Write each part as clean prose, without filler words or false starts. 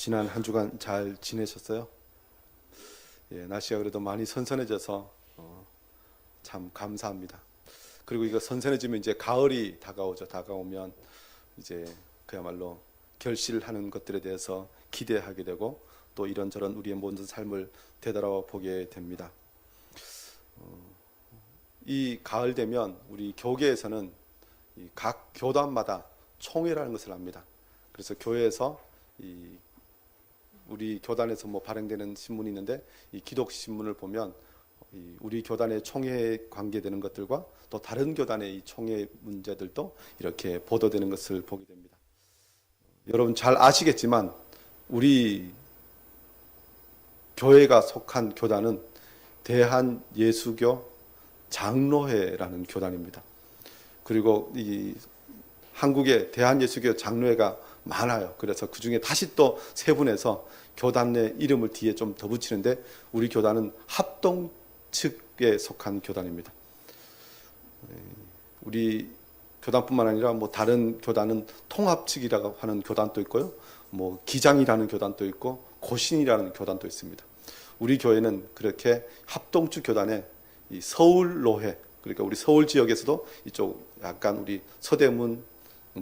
지난 한 주간 잘 지내셨어요? 예, 날씨가 그래도 많이 선선해져서 참 감사합니다. 그리고 이거 선선해지면 이제 가을이 다가오죠. 다가오면 이제 그야말로 결실하는 것들에 대해서 기대하게 되고 또 이런저런 우리의 모든 삶을 되돌아보게 됩니다. 이 가을 되면 우리 교계에서는 이 각 교단마다 총회라는 것을 합니다. 그래서 교회에서 우리 교단에서 발행되는 신문이 있는데 이 기독 신문을 보면 우리 교단의 총회에 관계되는 것들과 또 다른 교단의 이 총회 문제들도 이렇게 보도되는 것을 보게 됩니다. 여러분 잘 아시겠지만 우리 교회가 속한 교단은 대한예수교 장로회라는 교단입니다. 그리고 이 한국에 대한예수교 장로회가 많아요. 그래서 그 중에 다시 또 세분해서 교단 내 이름을 뒤에 좀 더 붙이는데 우리 교단은 합동 측에 속한 교단입니다. 우리 교단뿐만 아니라 다른 교단은 통합 측이라고 하는 교단도 있고요. 기장이라는 교단도 있고 고신이라는 교단도 있습니다. 우리 교회는 그렇게 합동 측 교단에 이 서울로회, 그러니까 우리 서울 지역에서도 이쪽 약간 우리 서대문,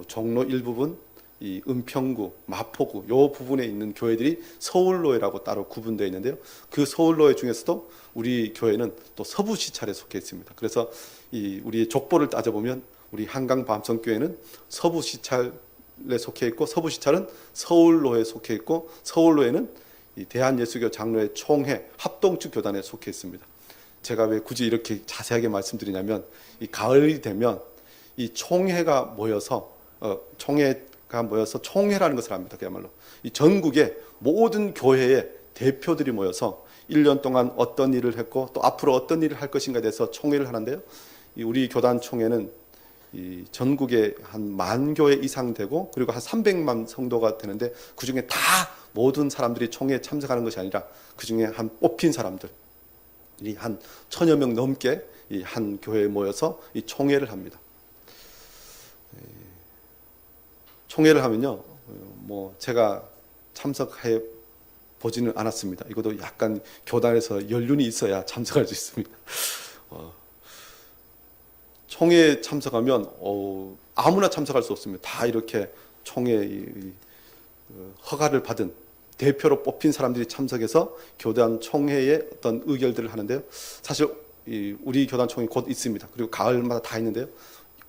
종로 일부분, 이 은평구, 마포구 요 부분에 있는 교회들이 서울로회라고 따로 구분되어 있는데요. 그 서울로회 중에서도 우리 교회는 또 서부시찰에 속해 있습니다. 그래서 우리 족보를 따져보면 우리 한강밤성교회는 서부시찰에 속해 있고 서부시찰은 서울로회에 속해 있고 서울로회는 이 대한예수교 장로회 총회 합동측 교단에 속해 있습니다. 제가 왜 굳이 이렇게 자세하게 말씀드리냐면 이 가을이 되면 이 총회가 모여서 총회라는 것을 합니다. 그야말로 이 전국의 모든 교회의 대표들이 모여서 1년 동안 어떤 일을 했고 또 앞으로 어떤 일을 할 것인가에 대해서 총회를 하는데요. 우리 교단 총회는 이 전국에 한 10,000교회 이상 되고 그리고 한 300만 성도가 되는데 그 중에 다 모든 사람들이 총회에 참석하는 것이 아니라 그 중에 한 뽑힌 사람들이 한 1,000여 명 넘게 이 한 교회에 모여서 이 총회를 합니다. 총회를 하면요, 제가 참석해 보지는 않았습니다. 이것도 약간 교단에서 연륜이 있어야 참석할 수 있습니다. 총회에 참석하면 아무나 참석할 수 없습니다. 다 이렇게 총회 허가를 받은 대표로 뽑힌 사람들이 참석해서 교단 총회의 어떤 의결들을 하는데요. 사실 우리 교단 총회 곧 있습니다. 그리고 가을마다 다 있는데요.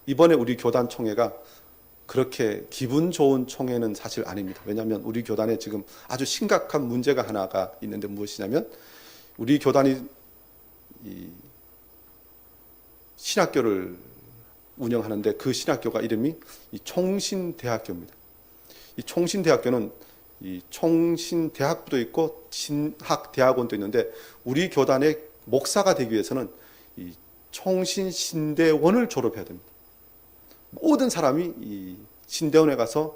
이번에 우리 교단 총회가 그렇게 기분 좋은 총회는 사실 아닙니다. 왜냐하면 우리 교단에 지금 아주 심각한 문제가 하나가 있는데 무엇이냐면 우리 교단이 신학교를 운영하는데 그 신학교가 이름이 총신대학교입니다. 이 총신대학교는 이 총신대학부도 있고 신학대학원도 있는데 우리 교단의 목사가 되기 위해서는 이 총신신대원을 졸업해야 됩니다. 모든 사람이 이 신대원에 가서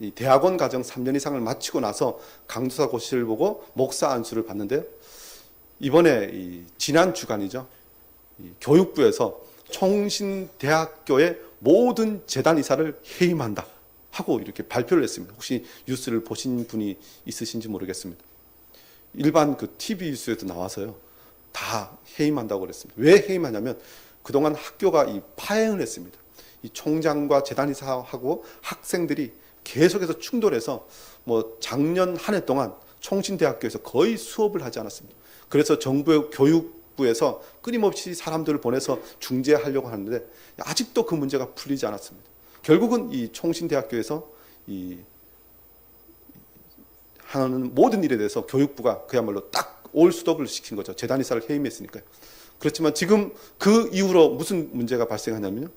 이 대학원 과정 3년 이상을 마치고 나서 강도사 고시를 보고 목사 안수를 받는데요. 이번에 지난 주간이죠. 교육부에서 총신대학교의 모든 재단 이사를 해임한다 하고 이렇게 발표를 했습니다. 혹시 뉴스를 보신 분이 있으신지 모르겠습니다. 일반 그 TV 뉴스에도 나와서요. 다 해임한다고 그랬습니다. 왜 해임하냐면 그동안 학교가 파행을 했습니다. 이 총장과 재단이사하고 학생들이 계속해서 충돌해서 작년 한 해 동안 총신대학교에서 거의 수업을 하지 않았습니다. 그래서 정부의 교육부에서 끊임없이 사람들을 보내서 중재하려고 하는데 아직도 그 문제가 풀리지 않았습니다. 결국은 이 총신대학교에서 하는 모든 일에 대해서 교육부가 그야말로 딱 올스톱을 시킨 거죠. 재단이사를 해임했으니까요. 그렇지만 지금 그 이후로 무슨 문제가 발생하냐면요.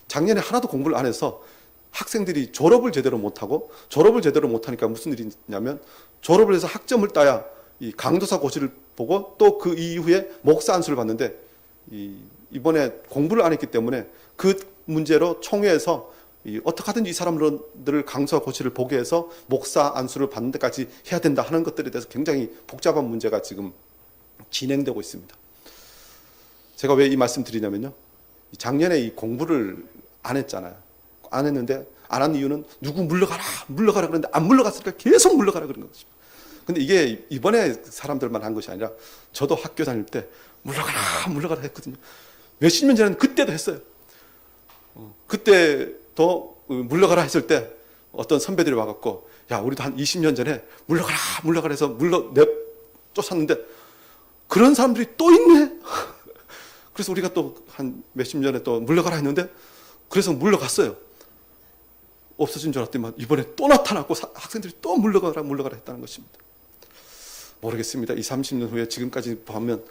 작년에 하나도 공부를 안 해서 학생들이 졸업을 제대로 못하고 졸업을 제대로 못하니까 무슨 일이 있냐면 졸업을 해서 학점을 따야 이 강도사 고시를 보고 또 그 이후에 목사 안수를 받는데 이번에 공부를 안 했기 때문에 그 문제로 총회에서 어떻게 하든지 이 사람들을 강도사 고시를 보게 해서 목사 안수를 받는 데까지 해야 된다 하는 것들에 대해서 굉장히 복잡한 문제가 지금 진행되고 있습니다. 제가 왜 이 말씀 드리냐면요. 작년에 이 공부를 안 했잖아요. 안 했는데 안 한 이유는 누구 물러가라 그러는데 안 물러갔으니까 계속 물러가라 그런 것입니다. 근데 이게 이번에 사람들만 한 것이 아니라 저도 학교 다닐 때 물러가라 했거든요. 몇십 년 전에는 그때도 했어요. 그때도 물러가라 했을 때 어떤 선배들이 와갖고, 야, 우리도 한 20년 전에 물러가라 해서 쫓았는데 그런 사람들이 또 있네. 그래서 우리가 또 한 몇십 년에 또 물러가라 했는데, 그래서 물러갔어요. 없어진 줄 알았더니 이번에 또 나타났고 학생들이 또 물러가라 했다는 것입니다. 모르겠습니다. 20, 30년 후에 지금까지 보면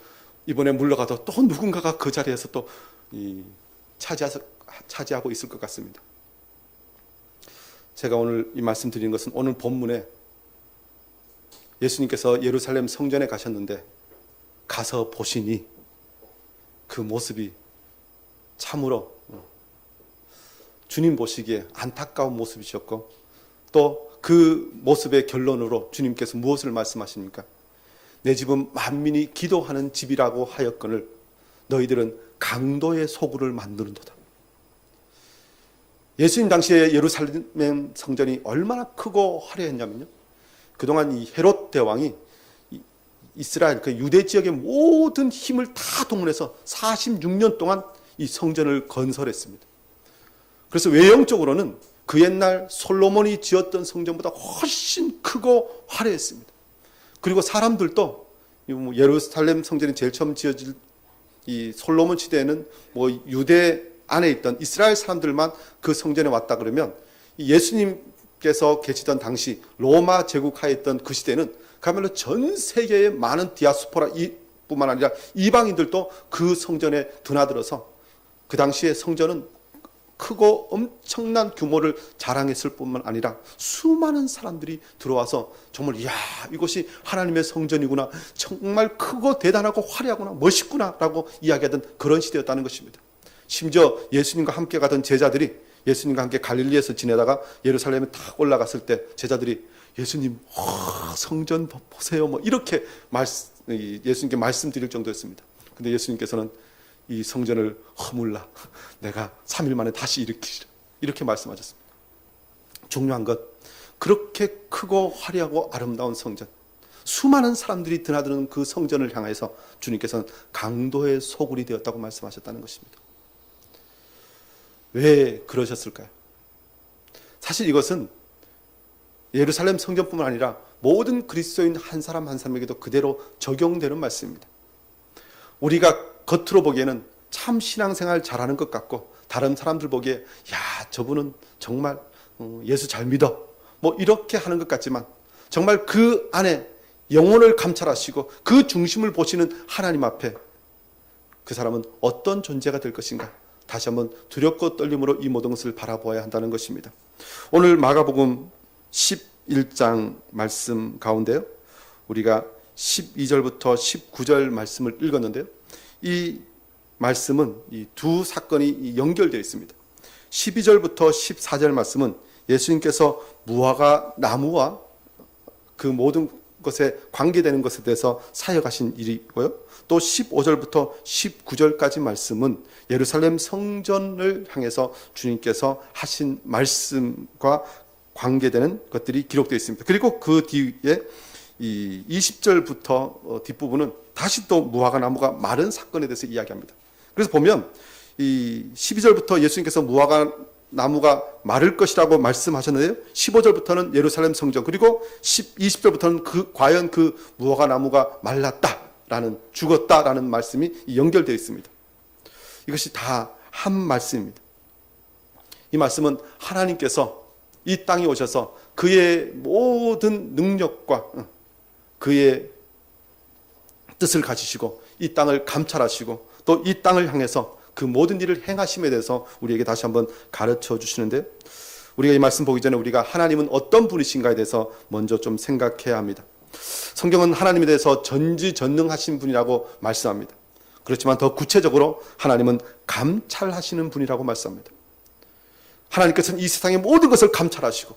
이번에 물러가도 또 누군가가 그 자리에서 또 차지하고 있을 것 같습니다. 제가 오늘 이 말씀 드리는 것은, 오늘 본문에 예수님께서 예루살렘 성전에 가셨는데 가서 보시니 그 모습이 참으로 주님 보시기에 안타까운 모습이셨고, 또 그 모습의 결론으로 주님께서 무엇을 말씀하십니까? 내 집은 만민이 기도하는 집이라고 하였거늘 너희들은 강도의 소굴을 만드는도다. 예수님 당시에 예루살렘 성전이 얼마나 크고 화려했냐면요, 그동안 이 헤롯 대왕이 이스라엘 그 유대 지역의 모든 힘을 다 동원해서 46년 동안 이 성전을 건설했습니다. 그래서 외형적으로는 그 옛날 솔로몬이 지었던 성전보다 훨씬 크고 화려했습니다. 그리고 사람들도 예루살렘 성전이 제일 처음 지어질 이 솔로몬 시대에는 유대 안에 있던 이스라엘 사람들만 그 성전에 왔다 그러면, 예수님께서 계시던 당시 로마 제국하에 있던 그 시대는 그야말로 전 세계의 많은 디아스포라 뿐만 아니라 이방인들도 그 성전에 드나들어서 그 당시에 성전은 크고 엄청난 규모를 자랑했을 뿐만 아니라 수많은 사람들이 들어와서 정말, 이야, 이것이 하나님의 성전이구나, 정말 크고 대단하고 화려하구나, 멋있구나 라고 이야기하던 그런 시대였다는 것입니다. 심지어 예수님과 함께 가던 제자들이 예수님과 함께 갈릴리에서 지내다가 예루살렘에 딱 올라갔을 때 제자들이 예수님, 성전 보세요, 이렇게 예수님께 말씀드릴 정도였습니다. 근데 예수님께서는 이 성전을 허물라, 내가 3일 만에 다시 일으키리라, 이렇게 말씀하셨습니다. 중요한 것, 그렇게 크고 화려하고 아름다운 성전, 수많은 사람들이 드나드는 그 성전을 향해서 주님께서는 강도의 소굴이 되었다고 말씀하셨다는 것입니다. 왜 그러셨을까요? 사실 이것은 예루살렘 성전뿐만 아니라 모든 그리스도인 한 사람 한 사람에게도 그대로 적용되는 말씀입니다. 우리가 겉으로 보기에는 참 신앙생활 잘하는 것 같고, 다른 사람들 보기에 야, 저분은 정말 예수 잘 믿어, 이렇게 하는 것 같지만, 정말 그 안에 영혼을 감찰하시고 그 중심을 보시는 하나님 앞에 그 사람은 어떤 존재가 될 것인가, 다시 한번 두렵고 떨림으로 이 모든 것을 바라보아야 한다는 것입니다. 오늘 마가복음 11장 말씀 가운데요, 우리가 12절부터 19절 말씀을 읽었는데요, 이 말씀은 이 두 사건이 연결되어 있습니다. 12절부터 14절 말씀은 예수님께서 무화과 나무와 그 모든 것에 관계되는 것에 대해서 사역하신 일이고요, 또 15절부터 19절까지 말씀은 예루살렘 성전을 향해서 주님께서 하신 말씀과 관계되는 것들이 기록되어 있습니다. 그리고 그 뒤에 이 20절부터 뒷부분은 다시 또 무화과 나무가 마른 사건에 대해서 이야기합니다. 그래서 보면 이 12절부터 예수님께서 무화과 나무가 마를 것이라고 말씀하셨는데요, 15절부터는 예루살렘 성전, 그리고 20절부터는 과연 그 무화과 나무가 말랐다라는, 죽었다라는 말씀이 연결되어 있습니다. 이것이 다 한 말씀입니다. 이 말씀은 하나님께서 이 땅에 오셔서 그의 모든 능력과 그의 뜻을 가지시고 이 땅을 감찰하시고 또 이 땅을 향해서 그 모든 일을 행하심에 대해서 우리에게 다시 한번 가르쳐 주시는데, 우리가 이 말씀 보기 전에 우리가 하나님은 어떤 분이신가에 대해서 먼저 좀 생각해야 합니다. 성경은 하나님에 대해서 전지전능하신 분이라고 말씀합니다. 그렇지만 더 구체적으로 하나님은 감찰하시는 분이라고 말씀합니다. 하나님께서는 이 세상의 모든 것을 감찰하시고,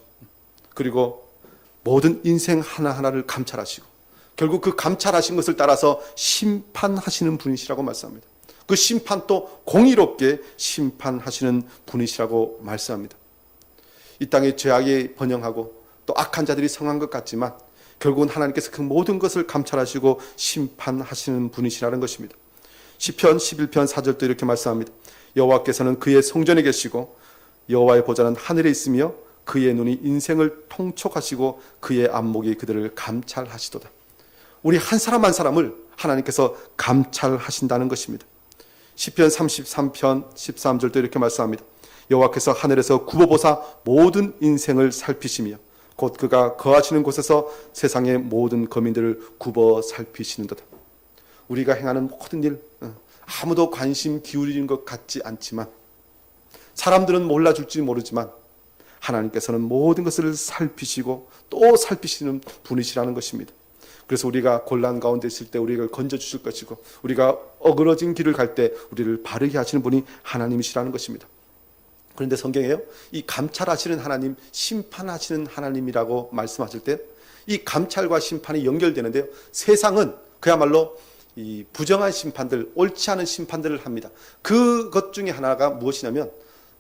그리고 모든 인생 하나하나를 감찰하시고, 결국 그 감찰하신 것을 따라서 심판하시는 분이시라고 말씀합니다. 그 심판도 공의롭게 심판하시는 분이시라고 말씀합니다. 이 땅에 죄악이 번영하고 또 악한 자들이 성한 것 같지만, 결국은 하나님께서 그 모든 것을 감찰하시고 심판하시는 분이시라는 것입니다. 시편 11편 4절도 이렇게 말씀합니다. 여호와께서는 그의 성전에 계시고 여호와의 보좌는 하늘에 있으며 그의 눈이 인생을 통촉하시고 그의 안목이 그들을 감찰하시도다. 우리 한 사람 한 사람을 하나님께서 감찰하신다는 것입니다. 시편 33편 13절도 이렇게 말씀합니다. 여호와께서 하늘에서 굽어보사 모든 인생을 살피시며 곧 그가 거하시는 곳에서 세상의 모든 거민들을 굽어 살피시는도다. 우리가 행하는 모든 일 아무도 관심 기울이는 것 같지 않지만, 사람들은 몰라줄지 모르지만 하나님께서는 모든 것을 살피시고 또 살피시는 분이시라는 것입니다. 그래서 우리가 곤란 가운데 있을 때 우리를 건져주실 것이고, 우리가 어그러진 길을 갈 때 우리를 바르게 하시는 분이 하나님이시라는 것입니다. 그런데 성경에요, 이 감찰하시는 하나님, 심판하시는 하나님이라고 말씀하실 때 이 감찰과 심판이 연결되는데요, 세상은 그야말로 이 부정한 심판들, 옳지 않은 심판들을 합니다. 그것 중에 하나가 무엇이냐면,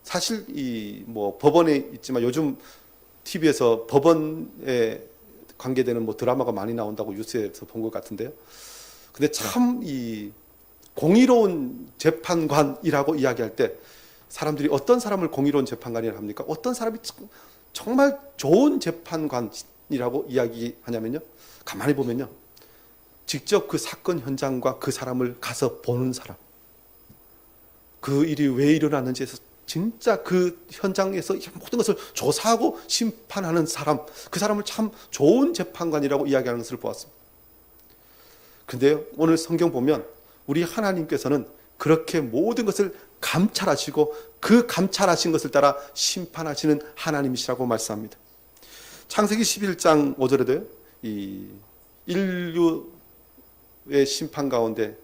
사실 이 법원에 있지만 요즘 TV에서 법원에 관계되는 드라마가 많이 나온다고 뉴스에서 본 것 같은데요. 근데 참 이 공의로운 재판관이라고 이야기할 때 사람들이 어떤 사람을 공의로운 재판관이라고 합니까? 어떤 사람이 정말 좋은 재판관이라고 이야기하냐면요, 가만히 보면요, 직접 그 사건 현장과 그 사람을 가서 보는 사람, 그 일이 왜 일어났는지에서 진짜 그 현장에서 모든 것을 조사하고 심판하는 사람, 그 사람을 참 좋은 재판관이라고 이야기하는 것을 보았습니다. 그런데요, 오늘 성경 보면 우리 하나님께서는 그렇게 모든 것을 감찰하시고 그 감찰하신 것을 따라 심판하시는 하나님이시라고 말씀합니다. 창세기 11장 5절에도요, 이 인류의 심판 가운데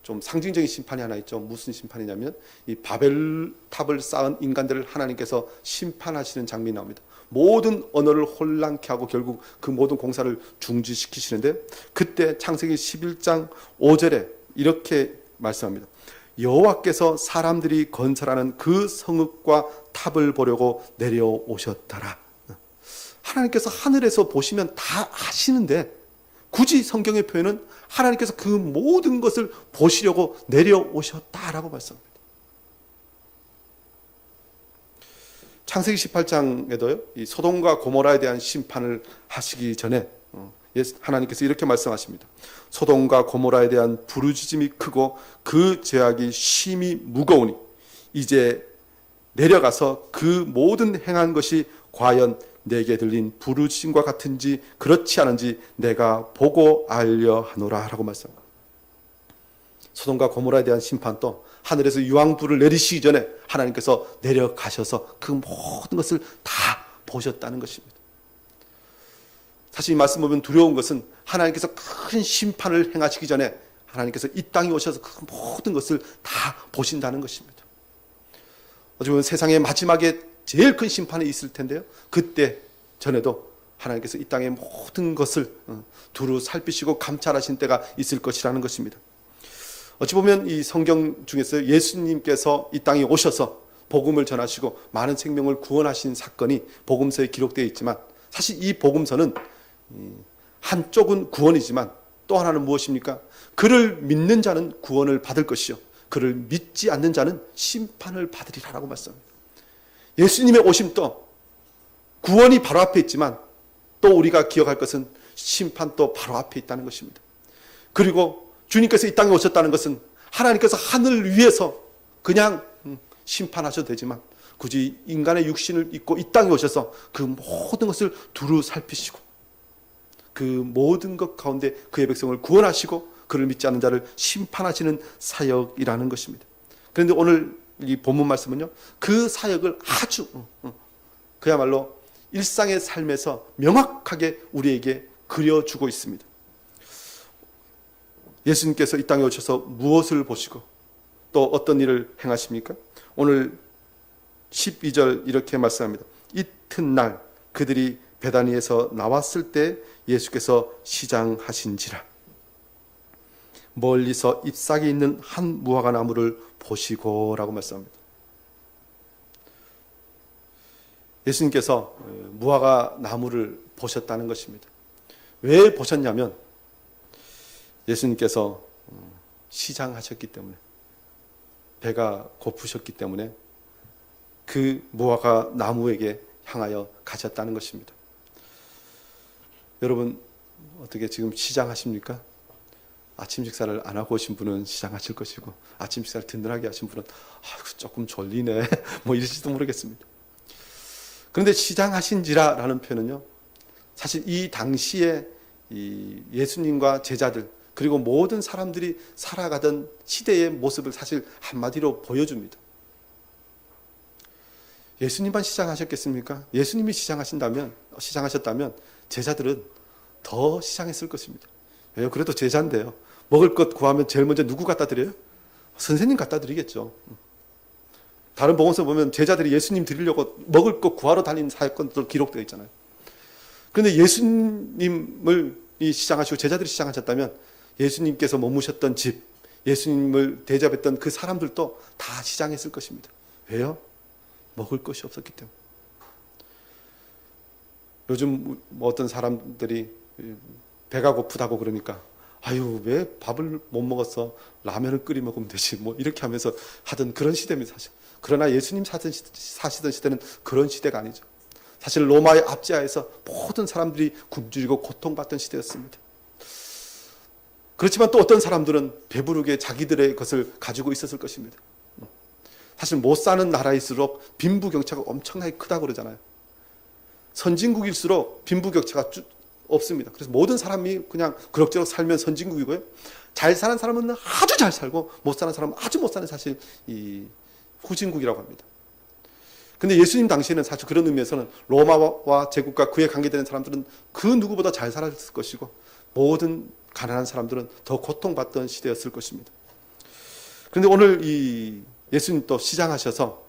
좀 상징적인 심판이 하나 있죠. 무슨 심판이냐면 이 바벨탑을 쌓은 인간들을 하나님께서 심판하시는 장면이 나옵니다. 모든 언어를 혼란케 하고 결국 그 모든 공사를 중지시키시는데, 그때 창세기 11장 5절에 이렇게 말씀합니다. 여호와께서 사람들이 건설하는 그 성읍과 탑을 보려고 내려오셨더라. 하나님께서 하늘에서 보시면 다 아시는데 굳이 성경의 표현은 하나님께서 그 모든 것을 보시려고 내려오셨다라고 말씀합니다. 창세기 18장에도요, 이 소돔과 고모라에 대한 심판을 하시기 전에 하나님께서 이렇게 말씀하십니다. 소돔과 고모라에 대한 부르짖음이 크고 그 죄악이 심히 무거우니 이제 내려가서 그 모든 행한 것이 과연 내게 들린 부르짖음과 같은지 그렇지 않은지 내가 보고 알려 하노라 라고 말씀합니다. 소돔과 고모라에 대한 심판도 하늘에서 유황불을 내리시기 전에 하나님께서 내려가셔서 그 모든 것을 다 보셨다는 것입니다. 사실 이 말씀 보면 두려운 것은 하나님께서 큰 심판을 행하시기 전에 하나님께서 이 땅에 오셔서 그 모든 것을 다 보신다는 것입니다. 어찌 보면 세상의 마지막에 제일 큰 심판이 있을 텐데요, 그때 전에도 하나님께서 이 땅의 모든 것을 두루 살피시고 감찰하신 때가 있을 것이라는 것입니다. 어찌 보면 이 성경 중에서 예수님께서 이 땅에 오셔서 복음을 전하시고 많은 생명을 구원하신 사건이 복음서에 기록되어 있지만, 사실 이 복음서는 한쪽은 구원이지만 또 하나는 무엇입니까? 그를 믿는 자는 구원을 받을 것이요 그를 믿지 않는 자는 심판을 받으리라라고 말씀합니다. 예수님의 오심도 구원이 바로 앞에 있지만 또 우리가 기억할 것은 심판도 바로 앞에 있다는 것입니다. 그리고 주님께서 이 땅에 오셨다는 것은 하나님께서 하늘을 위해서 그냥 심판하셔도 되지만 굳이 인간의 육신을 입고 이 땅에 오셔서 그 모든 것을 두루 살피시고 그 모든 것 가운데 그의 백성을 구원하시고 그를 믿지 않는 자를 심판하시는 사역이라는 것입니다. 그런데 오늘 이 본문 말씀은요, 그 사역을 아주 그야말로 일상의 삶에서 명확하게 우리에게 그려주고 있습니다. 예수님께서 이 땅에 오셔서 무엇을 보시고 또 어떤 일을 행하십니까? 오늘 12절 이렇게 말씀합니다. 이튿날 그들이 베다니에서 나왔을 때 예수께서 시장하신지라 멀리서 잎사귀 있는 한 무화과 나무를 보시고 라고 말씀합니다. 예수님께서 무화과 나무를 보셨다는 것입니다. 왜 보셨냐면 예수님께서 시장하셨기 때문에, 배가 고프셨기 때문에 그 무화과 나무에게 향하여 가셨다는 것입니다. 여러분 어떻게 지금 시장하십니까? 아침 식사를 안 하고 오신 분은 시장하실 것이고, 아침 식사를 든든하게 하신 분은 조금 졸리네 뭐 이러실지도 모르겠습니다. 그런데 시장하신지라라는 표현은요, 사실 이 당시에 이 예수님과 제자들 그리고 모든 사람들이 살아가던 시대의 모습을 사실 한마디로 보여줍니다. 예수님만 시장하셨겠습니까? 예수님이 시장하셨다면 제자들은 더 시장했을 것입니다. 왜요? 그래도 제자인데요. 먹을 것 구하면 제일 먼저 누구 갖다 드려요? 선생님 갖다 드리겠죠. 다른 복음서 보면 제자들이 예수님 드리려고 먹을 것 구하러 다니는 사건도 기록되어 있잖아요. 그런데 예수님을 시장하시고 제자들이 시장하셨다면 예수님께서 머무셨던 집, 예수님을 대접했던 그 사람들도 다 시장했을 것입니다. 왜요? 먹을 것이 없었기 때문에. 요즘 어떤 사람들이 배가 고프다고 그러니까 아유 왜 밥을 못 먹었어, 라면을 끓여 먹으면 되지 뭐 이렇게 하면서 하던 그런 시대입니다 사실. 그러나 예수님 사시던 시대는 그런 시대가 아니죠. 사실 로마의 압제하에서 모든 사람들이 굶주리고 고통받던 시대였습니다. 그렇지만 또 어떤 사람들은 배부르게 자기들의 것을 가지고 있었을 것입니다. 사실 못 사는 나라일수록 빈부격차가 엄청나게 크다고 그러잖아요. 선진국일수록 빈부격차가 없습니다. 그래서 모든 사람이 그냥 그럭저럭 살면 선진국이고요. 잘 사는 사람은 아주 잘 살고 못 사는 사람은 아주 못 사는 사실 이 후진국이라고 합니다. 근데 예수님 당시에는 사실 그런 의미에서는 로마와 제국과 그에 관계되는 사람들은 그 누구보다 잘 살았을 것이고 모든 가난한 사람들은 더 고통받던 시대였을 것입니다. 그런데 오늘 이 예수님 또 시장하셔서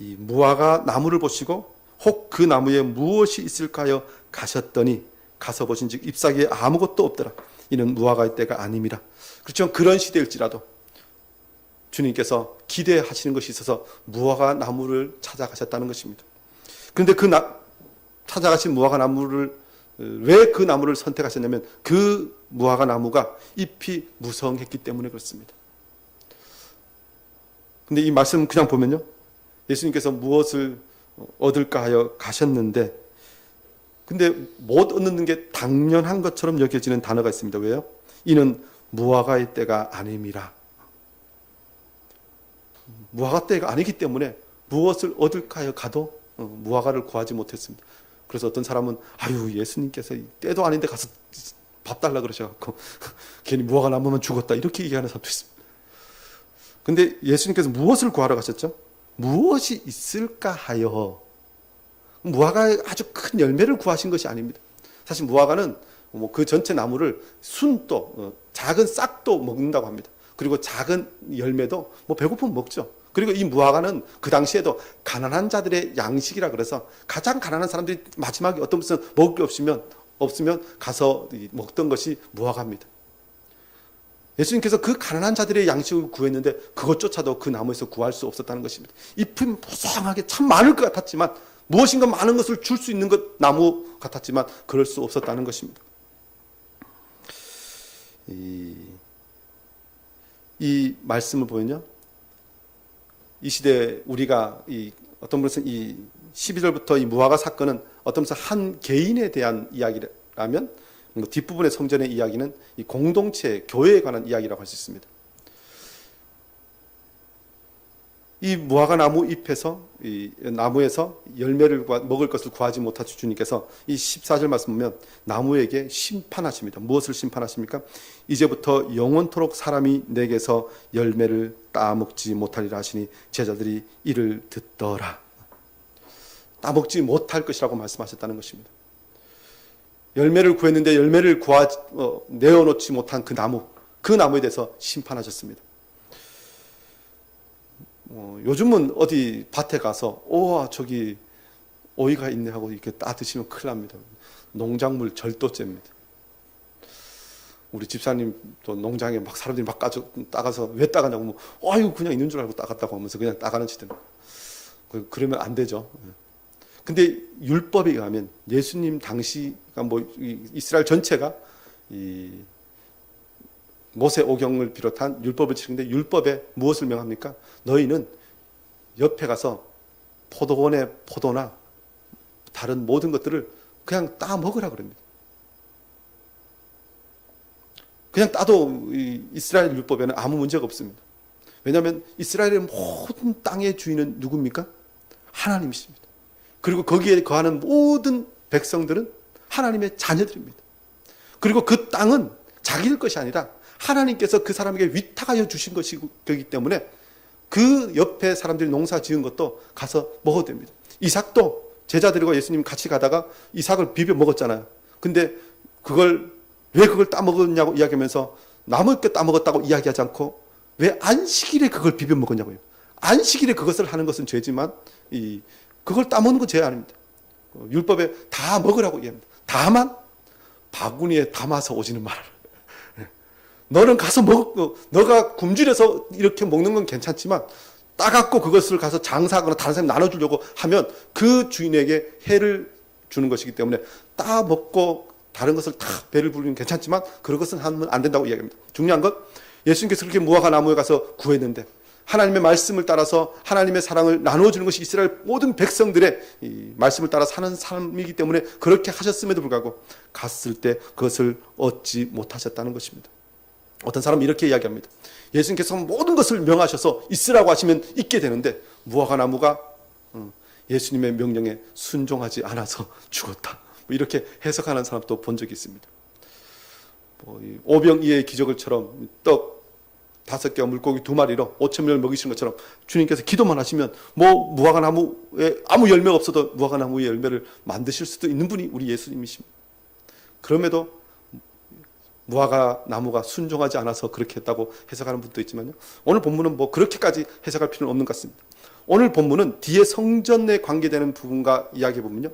이 무화과 나무를 보시고 혹 그 나무에 무엇이 있을까요? 가셨더니 가서 보신즉 잎사귀에 아무것도 없더라. 이는 무화과의 때가 아님이라. 그렇죠. 그런 시대일지라도 주님께서 기대하시는 것이 있어서 무화과 나무를 찾아가셨다는 것입니다. 그런데 찾아가신 무화과 나무를 왜 그 나무를 선택하셨냐면 그 무화과 나무가 잎이 무성했기 때문에 그렇습니다. 근데 이 말씀 그냥 보면요, 예수님께서 무엇을 얻을까 하여 가셨는데, 근데 못 얻는 게 당연한 것처럼 여겨지는 단어가 있습니다. 왜요? 이는 무화과의 때가 아님이라. 무화과 때가 아니기 때문에 무엇을 얻을까 하여 가도 무화과를 구하지 못했습니다. 그래서 어떤 사람은 아유 예수님께서 때도 아닌데 가서 밥 달라 그러셔갖고 괜히 무화과 남으면 죽었다 이렇게 얘기하는 사람도 있습니다. 근데 예수님께서 무엇을 구하러 가셨죠? 무엇이 있을까 하여. 무화과의 아주 큰 열매를 구하신 것이 아닙니다. 사실 무화과는 그 전체 나무를 순도 작은 싹도 먹는다고 합니다. 그리고 작은 열매도 배고프면 먹죠. 그리고 이 무화과는 그 당시에도 가난한 자들의 양식이라 그래서 가장 가난한 사람들이 마지막에 어떤 무슨 먹을 게 없으면 가서 먹던 것이 무화과입니다. 예수님께서 그 가난한 자들의 양식을 구했는데 그것조차도 그 나무에서 구할 수 없었다는 것입니다. 잎은 무성하게 참 많을 것 같았지만, 무엇인가 많은 것을 줄 수 있는 것 나무 같았지만 그럴 수 없었다는 것입니다. 이 말씀을 보면요, 이 시대 우리가 어떤 분은 이 12절부터 이 무화과 사건은 어떤 분은 한 개인에 대한 이야기라면 뒷부분의 성전의 이야기는 이 공동체, 교회에 관한 이야기라고 할 수 있습니다. 이 무화과 나무 잎에서, 이 나무에서 열매를 먹을 것을 구하지 못하신 주님께서 이 14절 말씀 보면 나무에게 심판하십니다. 무엇을 심판하십니까? 이제부터 영원토록 사람이 내게서 열매를 따먹지 못하리라 하시니 제자들이 이를 듣더라. 따먹지 못할 것이라고 말씀하셨다는 것입니다. 열매를 구했는데 열매를 내어놓지 못한 그 나무에 대해서 심판하셨습니다. 요즘은 어디 밭에 가서 저기 오이가 있네 하고 이렇게 따 드시면 큰일 납니다. 농작물 절도죄입니다. 우리 집사님도 농장에 막 사람들이 막 따가서 왜 따가냐고 아유 그냥 있는 줄 알고 따갔다고 하면서 그냥 따가는 시대는 그러면 안 되죠. 근데 율법에 의하면 예수님 당시가 그러니까 이스라엘 전체가 이 모세 오경을 비롯한 율법을 지키는데 율법에 무엇을 명합니까? 너희는 옆에 가서 포도원의 포도나 다른 모든 것들을 그냥 따 먹으라 그럽니다. 그냥 따도 이스라엘 율법에는 아무 문제가 없습니다. 왜냐하면 이스라엘의 모든 땅의 주인은 누굽니까? 하나님이십니다. 그리고 거기에 거하는 모든 백성들은 하나님의 자녀들입니다. 그리고 그 땅은 자기의 것이 아니라 하나님께서 그 사람에게 위탁하여 주신 것이기 때문에 그 옆에 사람들이 농사 지은 것도 가서 먹어도 됩니다. 이삭도 제자들과 예수님 같이 가다가 이삭을 비벼 먹었잖아요. 근데 왜 그걸 따먹었냐고 이야기하면서 나무께 따먹었다고 이야기하지 않고 왜 안식일에 그걸 비벼 먹었냐고요. 안식일에 그것을 하는 것은 죄지만 그걸 따먹는 건 죄 아닙니다. 율법에 다 먹으라고 이야기합니다. 다만 바구니에 담아서 오지는 말아라. 너는 가서 너가 굶주려서 이렇게 먹는 건 괜찮지만 따갖고 그것을 가서 장사하거나 다른 사람이 나눠주려고 하면 그 주인에게 해를 주는 것이기 때문에 따 먹고 다른 것을 다 배를 부르면 괜찮지만 그런 것은 하면 안 된다고 이야기합니다. 중요한 것, 예수님께서 그렇게 무화과 나무에 가서 구했는데 하나님의 말씀을 따라서 하나님의 사랑을 나누어주는 것이 이스라엘 모든 백성들의 이 말씀을 따라 사는 삶이기 때문에 그렇게 하셨음에도 불구하고 갔을 때 그것을 얻지 못하셨다는 것입니다. 어떤 사람은 이렇게 이야기합니다. 예수님께서 모든 것을 명하셔서 있으라고 하시면 있게 되는데 무화과 나무가 예수님의 명령에 순종하지 않아서 죽었다. 이렇게 해석하는 사람도 본 적이 있습니다. 오병이의 기적을처럼 떡 5개와 물고기 2마리로 5,000명을 먹이시는 것처럼 주님께서 기도만 하시면 무화과 나무에 아무 열매가 없어도 무화과 나무의 열매를 만드실 수도 있는 분이 우리 예수님이십니다. 그럼에도 무화과 나무가 순종하지 않아서 그렇게 했다고 해석하는 분도 있지만요. 오늘 본문은 그렇게까지 해석할 필요는 없는 것 같습니다. 오늘 본문은 뒤에 성전에 관계되는 부분과 이야기해 보면요.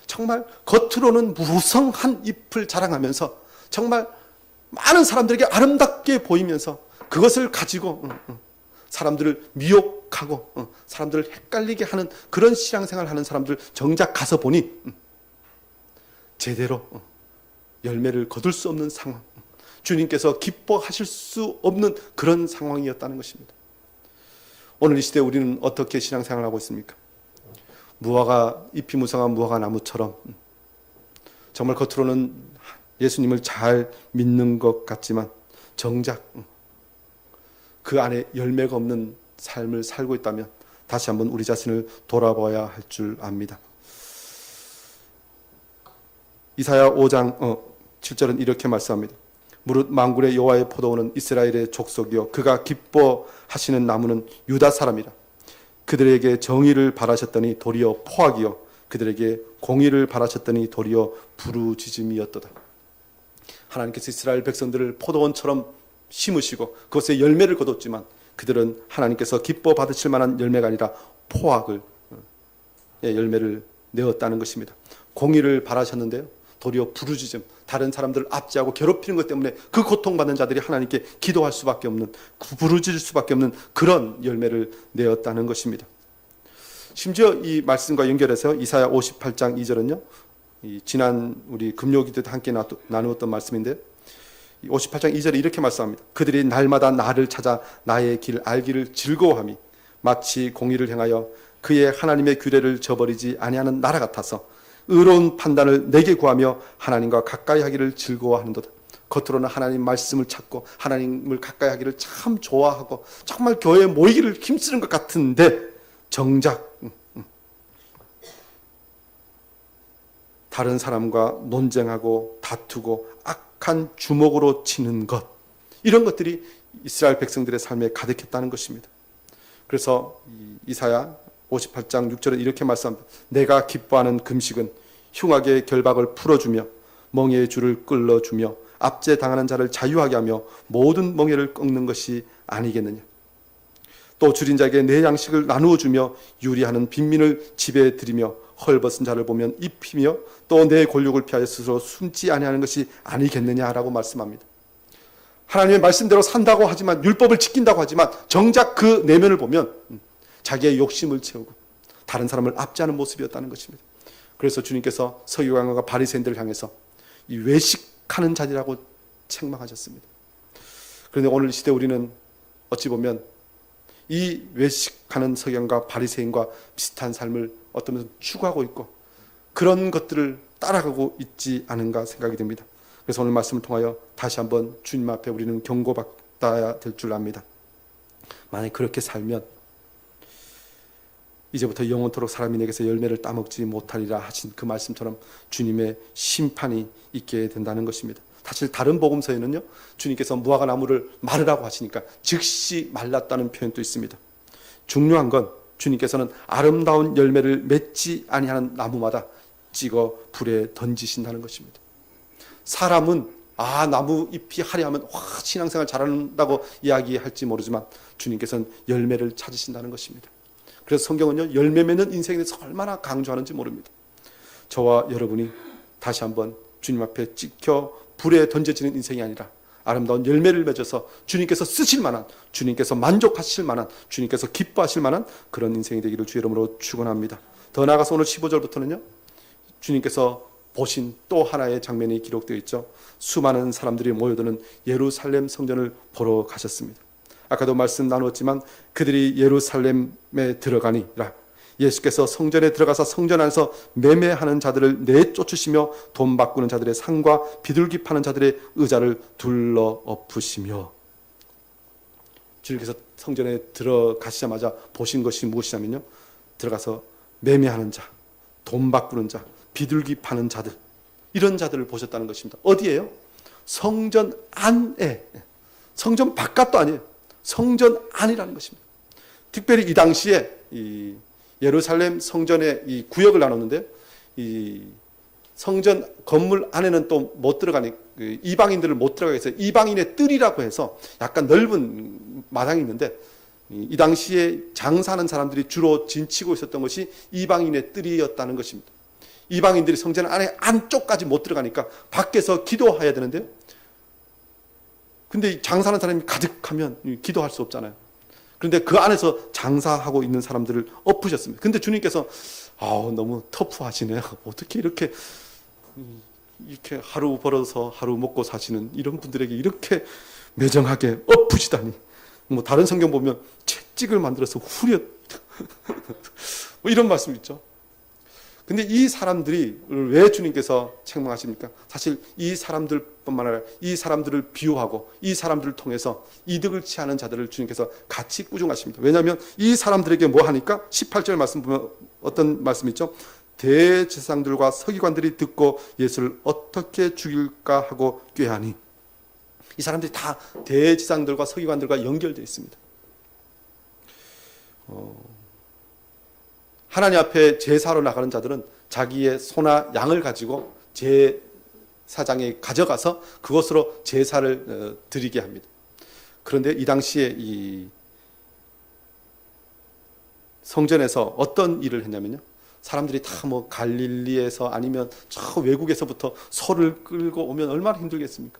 정말 겉으로는 무성한 잎을 자랑하면서 정말 많은 사람들에게 아름답게 보이면서 그것을 가지고 사람들을 미혹하고 사람들을 헷갈리게 하는 그런 신앙생활을 하는 사람들 정작 가서 보니 제대로 열매를 거둘 수 없는 상황, 주님께서 기뻐하실 수 없는 그런 상황이었다는 것입니다. 오늘 이 시대에 우리는 어떻게 신앙생활을 하고 있습니까? 무화과 잎이 무성한 무화과 나무처럼 정말 겉으로는 예수님을 잘 믿는 것 같지만 정작 그 안에 열매가 없는 삶을 살고 있다면 다시 한번 우리 자신을 돌아봐야 할 줄 압니다. 이사야 5장 7절은 이렇게 말씀합니다. 무릇 만군의 여호와의 포도원은 이스라엘의 족속이요 그가 기뻐하시는 나무는 유다 사람이라. 그들에게 정의를 바라셨더니 도리어 포악이요 그들에게 공의를 바라셨더니 도리어 부르짖음이었도다. 하나님께서 이스라엘 백성들을 포도원처럼 심으시고 그것에 열매를 거뒀지만 그들은 하나님께서 기뻐 받으실 만한 열매가 아니라 포악을 열매를 내었다는 것입니다. 공의를 바라셨는데요. 도리어 부르짖음, 다른 사람들을 압제하고 괴롭히는 것 때문에 그 고통받는 자들이 하나님께 기도할 수밖에 없는, 부르짖을 수밖에 없는 그런 열매를 내었다는 것입니다. 심지어 이 말씀과 연결해서 이사야 58장 2절은요. 지난 우리 금요기도 함께 나누었던 말씀인데 58장 2절에 이렇게 말씀합니다. 그들이 날마다 나를 찾아 나의 길 알기를 즐거워함이 마치 공의를 행하여 그의 하나님의 규례를 저버리지 아니하는 나라 같아서 의로운 판단을 내게 구하며 하나님과 가까이 하기를 즐거워하는도다. 겉으로는 하나님 말씀을 찾고 하나님을 가까이 하기를 참 좋아하고 정말 교회에 모이기를 힘쓰는 것 같은데 정작 다른 사람과 논쟁하고 다투고 악한 주먹으로 치는 것, 이런 것들이 이스라엘 백성들의 삶에 가득했다는 것입니다. 그래서 이사야 58장 6절에 이렇게 말씀합니다. 내가 기뻐하는 금식은 흉악의 결박을 풀어주며 멍에의 줄을 끌어주며 압제당하는 자를 자유하게 하며 모든 멍에를 꺾는 것이 아니겠느냐. 또 줄인 자에게 내 양식을 나누어 주며 유리하는 빈민을 집에 들이며 헐벗은 자를 보면 입히며 또 내 골육을 피하여 스스로 숨지 아니하는 것이 아니겠느냐라고 말씀합니다. 하나님의 말씀대로 산다고 하지만 율법을 지킨다고 하지만 정작 그 내면을 보면 자기의 욕심을 채우고 다른 사람을 압제하는 모습이었다는 것입니다. 그래서 주님께서 서기관과 바리새인들을 향해서 이 외식하는 자리라고 책망하셨습니다. 그런데 오늘 시대 우리는 어찌 보면 이 외식하는 서기관과 바리새인과 비슷한 삶을 어떤 면에서 추구하고 있고 그런 것들을 따라가고 있지 않은가 생각이 됩니다. 그래서 오늘 말씀을 통하여 다시 한번 주님 앞에 우리는 경고받아야 될 줄 압니다. 만약 그렇게 살면 이제부터 영원토록 사람이 내게서 열매를 따먹지 못하리라 하신 그 말씀처럼 주님의 심판이 있게 된다는 것입니다. 사실 다른 복음서에는요, 주님께서 무화과 나무를 마르라고 하시니까 즉시 말랐다는 표현도 있습니다. 중요한 건 주님께서는 아름다운 열매를 맺지 아니하는 나무마다 찍어 불에 던지신다는 것입니다. 사람은 나무 잎이 화려하면 신앙생활 잘한다고 이야기할지 모르지만 주님께서는 열매를 찾으신다는 것입니다. 그래서 성경은요, 열매 맺는 인생에 대해서 얼마나 강조하는지 모릅니다. 저와 여러분이 다시 한번 주님 앞에 찍혀 불에 던져지는 인생이 아니라 아름다운 열매를 맺어서 주님께서 쓰실 만한, 주님께서 만족하실 만한, 주님께서 기뻐하실 만한 그런 인생이 되기를 주의 이름으로 축원합니다. 더 나아가서 오늘 15절부터는요, 주님께서 보신 또 하나의 장면이 기록되어 있죠. 수많은 사람들이 모여드는 예루살렘 성전을 보러 가셨습니다. 아까도 말씀 나누었지만 그들이 예루살렘에 들어가니라 예수께서 성전에 들어가서 성전 안에서 매매하는 자들을 내쫓으시며 돈 바꾸는 자들의 상과 비둘기 파는 자들의 의자를 둘러 엎으시며, 주님께서 성전에 들어가시자마자 보신 것이 무엇이냐면요, 들어가서 매매하는 자, 돈 바꾸는 자, 비둘기 파는 자들, 이런 자들을 보셨다는 것입니다. 어디예요? 성전 안에, 성전 바깥도 아니에요. 성전 안이라는 것입니다. 특별히 이 당시에 이 예루살렘 성전의 이 구역을 나눴는데, 이 성전 건물 안에는 또 못 들어가니 이방인들을 못 들어가게 해서 이방인의 뜰이라고 해서 약간 넓은 마당이 있는데, 이 당시에 장사하는 사람들이 주로 진치고 있었던 것이 이방인의 뜰이었다는 것입니다. 이방인들이 성전 안에 안쪽까지 못 들어가니까 밖에서 기도해야 되는데요, 근데 장사하는 사람이 가득하면 기도할 수 없잖아요. 그런데 그 안에서 장사하고 있는 사람들을 엎으셨습니다. 근데 주님께서 너무 터프하시네요. 어떻게 이렇게 하루 벌어서 하루 먹고 사시는 이런 분들에게 이렇게 매정하게 엎으시다니. 뭐 다른 성경 보면 채찍을 만들어서 후려 뭐 이런 말씀 있죠. 근데 이 사람들이 왜 주님께서 책망하십니까? 사실 이 사람들뿐만 아니라 이 사람들을 비유하고 이 사람들을 통해서 이득을 취하는 자들을 주님께서 같이 꾸중하십니다. 왜냐하면 이 사람들에게 뭐 하니까 18절 말씀 보면 어떤 말씀이 있죠? 대제사장들과 서기관들이 듣고 예수를 어떻게 죽일까 하고 꾀하니. 이 사람들이 다 대제사장들과 서기관들과 연결되어 있습니다. 하나님 앞에 제사로 나가는 자들은 자기의 소나 양을 가지고 제사장에 가져가서 그것으로 제사를 드리게 합니다. 그런데 이 당시에 이 성전에서 어떤 일을 했냐면요, 사람들이 다 뭐 갈릴리에서 아니면 저 외국에서부터 소를 끌고 오면 얼마나 힘들겠습니까?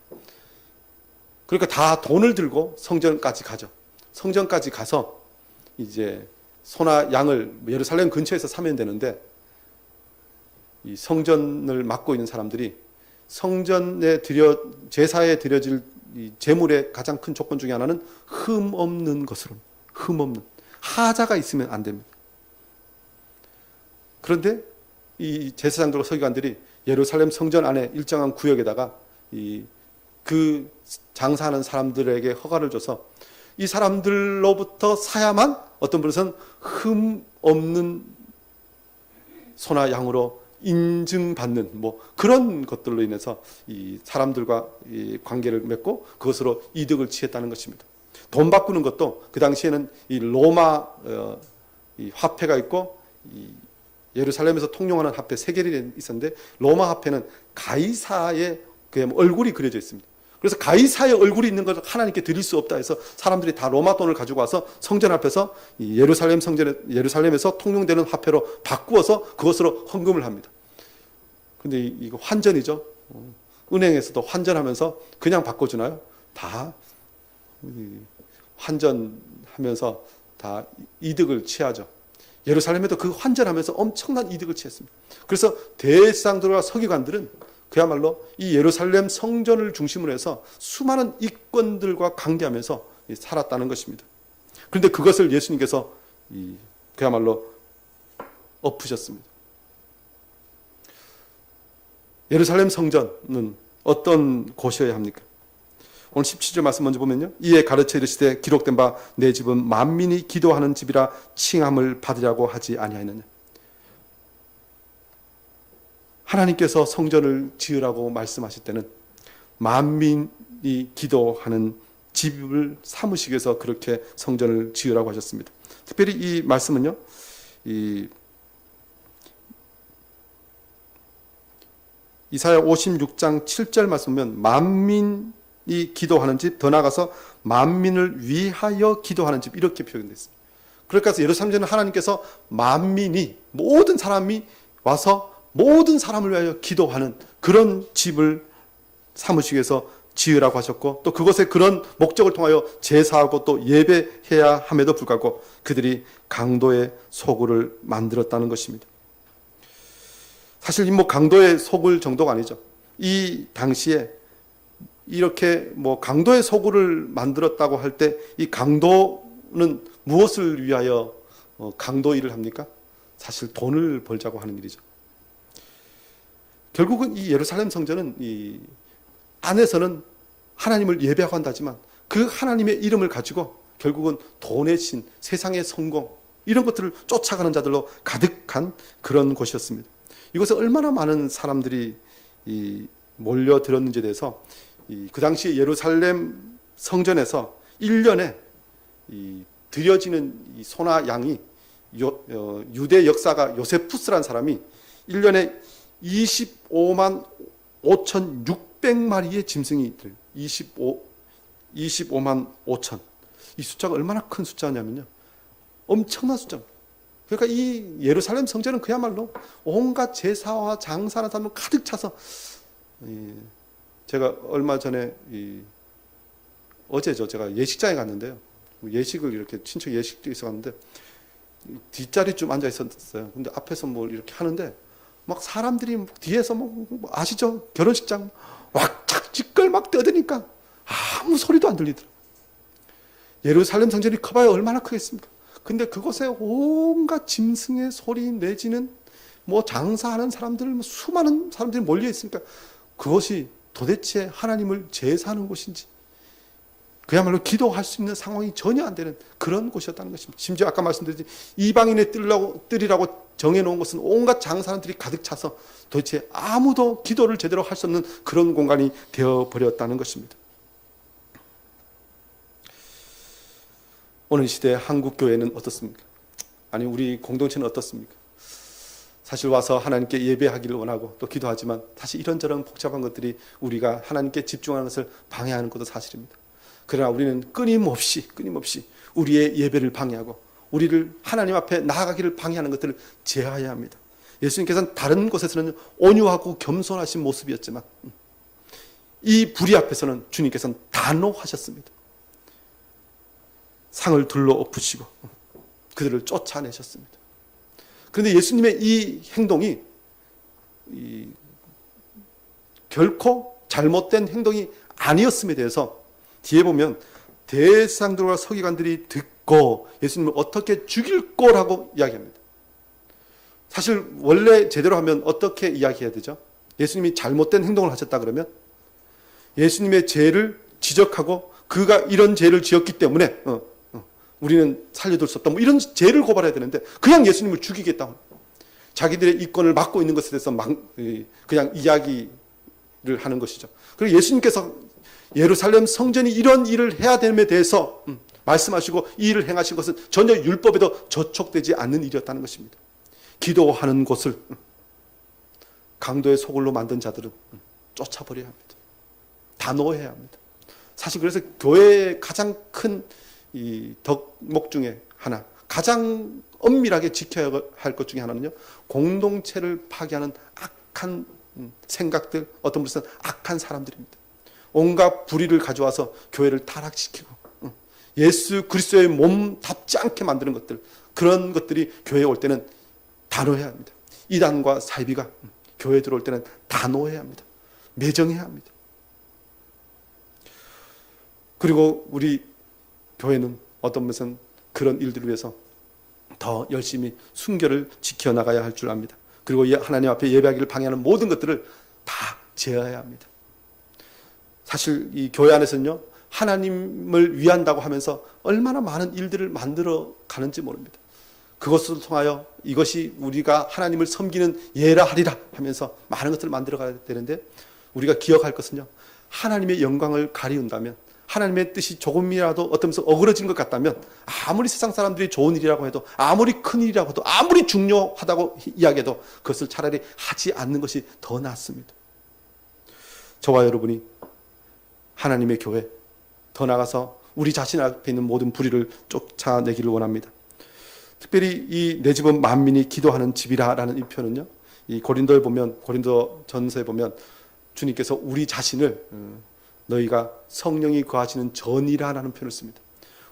그러니까 다 돈을 들고 성전까지 가죠. 성전까지 가서 이제 소나 양을 예루살렘 근처에서 사면 되는데, 이 성전을 맡고 있는 사람들이 성전에 제사에 드려질 이 제물의 가장 큰 조건 중에 하나는 흠 없는 것으로, 흠 없는, 하자가 있으면 안 됩니다. 그런데 이 제사장들과 서기관들이 예루살렘 성전 안에 일정한 구역에다가 그 장사하는 사람들에게 허가를 줘서 이 사람들로부터 사야만 어떤 분은 흠 없는 소나 양으로 인증받는 뭐 그런 것들로 인해서 이 사람들과 이 관계를 맺고 그것으로 이득을 취했다는 것입니다. 돈 바꾸는 것도 그 당시에는 이 로마 이 화폐가 있고 이 예루살렘에서 통용하는 화폐 세 개를 있었는데, 로마 화폐는 가이사의 그 얼굴이 그려져 있습니다. 그래서 가이사의 얼굴이 있는 것을 하나님께 드릴 수 없다 해서 사람들이 다 로마 돈을 가지고 와서 성전 앞에서 이 예루살렘에서 통용되는 화폐로 바꾸어서 그것으로 헌금을 합니다. 근데 이거 환전이죠. 은행에서도 환전하면서 그냥 바꿔주나요? 다 환전하면서 다 이득을 취하죠. 예루살렘에도 그 환전하면서 엄청난 이득을 취했습니다. 그래서 대제사장들과 서기관들은 그야말로 이 예루살렘 성전을 중심으로 해서 수많은 이권들과 관계하면서 살았다는 것입니다. 그런데 그것을 예수님께서 그야말로 엎으셨습니다. 예루살렘 성전은 어떤 곳이어야 합니까? 오늘 17절 말씀 먼저 보면요. 이에 가르쳐 이르시되 기록된 바 내 집은 만민이 기도하는 집이라 칭함을 받으려고 하지 아니하였느냐. 하나님께서 성전을 지으라고 말씀하실 때는 만민이 기도하는 집을 삼으시기 위해서 그렇게 성전을 지으라고 하셨습니다. 특별히 이 말씀은요, 이사야 56장 7절 말씀 보면 만민이 기도하는 집, 더 나아가서 만민을 위하여 기도하는 집, 이렇게 표현되어 있습니다. 그러니까 예루살렘에는 하나님께서 만민이, 모든 사람이 와서 모든 사람을 위하여 기도하는 그런 집을 삼으시기 위해서 지으라고 하셨고, 또 그것의 그런 목적을 통하여 제사하고 또 예배해야 함에도 불구하고 그들이 강도의 소굴을 만들었다는 것입니다. 사실 강도의 소굴 정도가 아니죠. 이 당시에 이렇게 강도의 소굴을 만들었다고 할 때 이 강도는 무엇을 위하여 강도 일을 합니까? 사실 돈을 벌자고 하는 일이죠. 결국은 이 예루살렘 성전은 이 안에서는 하나님을 예배하고 한다지만 그 하나님의 이름을 가지고 결국은 돈의 신, 세상의 성공, 이런 것들을 쫓아가는 자들로 가득한 그런 곳이었습니다. 이곳에 얼마나 많은 사람들이 몰려들었는지에 대해서 그 당시 예루살렘 성전에서 1년에 드려지는 이 소나 양이 유대 역사가 요세푸스라는 사람이 1년에 25만 5,600마리의 짐승이 25만 5천. 이 숫자가 얼마나 큰 숫자냐면요, 엄청난 숫자입니다. 그러니까 이 예루살렘 성전은 그야말로 온갖 제사와 장사하는 사람을 가득 차서, 제가 얼마 전에 어제죠, 제가 예식장에 갔는데요. 예식을 이렇게 친척 예식장에 갔는데 뒷자리 좀 앉아 있었어요. 근데 앞에서 뭘 이렇게 하는데 막 사람들이 뒤에서 아시죠? 결혼식장 왁착지껄 막 떠드니까 아무 소리도 안 들리더라고요. 예루살렘 성전이 커봐야 얼마나 크겠습니까? 근데 그곳에 온갖 짐승의 소리 내지는 장사하는 사람들, 수많은 사람들이 몰려 있으니까 그것이 도대체 하나님을 제사하는 곳인지, 그야말로 기도할 수 있는 상황이 전혀 안 되는 그런 곳이었다는 것입니다. 심지어 아까 말씀드렸듯이 이방인의 뜰이라고 정해놓은 것은 온갖 장사람들이 가득 차서 도대체 아무도 기도를 제대로 할 수 없는 그런 공간이 되어버렸다는 것입니다. 오늘 시대 한국 교회는 어떻습니까? 아니, 우리 공동체는 어떻습니까? 사실 와서 하나님께 예배하기를 원하고 또 기도하지만 사실 이런저런 복잡한 것들이 우리가 하나님께 집중하는 것을 방해하는 것도 사실입니다. 그러나 우리는 끊임없이 우리의 예배를 방해하고 우리를 하나님 앞에 나아가기를 방해하는 것들을 제하여야 합니다. 예수님께서는 다른 곳에서는 온유하고 겸손하신 모습이었지만 이 불의 앞에서는 주님께서는 단호하셨습니다. 상을 둘러 엎으시고 그들을 쫓아내셨습니다. 그런데 예수님의 이 행동이 결코 잘못된 행동이 아니었음에 대해서 뒤에 보면 대제사장들과 서기관들이 듣고 예수님을 어떻게 죽일 거라고 이야기합니다. 사실 원래 제대로 하면 어떻게 이야기해야 되죠? 예수님이 잘못된 행동을 하셨다 그러면 예수님의 죄를 지적하고 그가 이런 죄를 지었기 때문에 우리는 살려둘 수 없다, 이런 죄를 고발해야 되는데 그냥 예수님을 죽이겠다, 자기들의 이권을 막고 있는 것에 대해서 그냥 이야기를 하는 것이죠. 그리고 예수님께서 예루살렘 성전이 이런 일을 해야 됨에 대해서 말씀하시고 이 일을 행하신 것은 전혀 율법에도 저촉되지 않는 일이었다는 것입니다. 기도하는 곳을 강도의 소굴로 만든 자들은 쫓아버려야 합니다. 단호해야 합니다. 사실 그래서 교회의 가장 큰 이 덕목 중에 하나, 가장 엄밀하게 지켜야 할 것 중에 하나는요, 공동체를 파괴하는 악한 생각들, 어떤 분들은 악한 사람들입니다. 온갖 불의를 가져와서 교회를 타락시키고 예수 그리스도의 몸답지 않게 만드는 것들, 그런 것들이 교회에 올 때는 단호해야 합니다. 이단과 사이비가 교회에 들어올 때는 단호해야 합니다. 매정해야 합니다. 그리고 우리 교회는 어떤 것은 그런 일들을 위해서 더 열심히 순결을 지켜나가야 할 줄 압니다. 그리고 하나님 앞에 예배하기를 방해하는 모든 것들을 다 제어해야 합니다. 사실 이 교회 안에서는요, 하나님을 위한다고 하면서 얼마나 많은 일들을 만들어 가는지 모릅니다. 그것을 통하여 이것이 우리가 하나님을 섬기는 예라 하리라 하면서 많은 것들을 만들어 가야 되는데, 우리가 기억할 것은요, 하나님의 영광을 가리운다면, 하나님의 뜻이 조금이라도 어떤 면에서 어그러진 것 같다면, 아무리 세상 사람들이 좋은 일이라고 해도, 아무리 큰 일이라고 해도, 아무리 중요하다고 이야기해도 그것을 차라리 하지 않는 것이 더 낫습니다. 저와 여러분이 하나님의 교회, 더 나아가서 우리 자신 앞에 있는 모든 불의를 쫓아내기를 원합니다. 특별히 이 내 집은 만민이 기도하는 집이라라는 이 표현은요, 이 고린도에 보면, 고린도 전서에 보면 주님께서 우리 자신을 너희가 성령이 거하시는 전이라는 표현을 씁니다.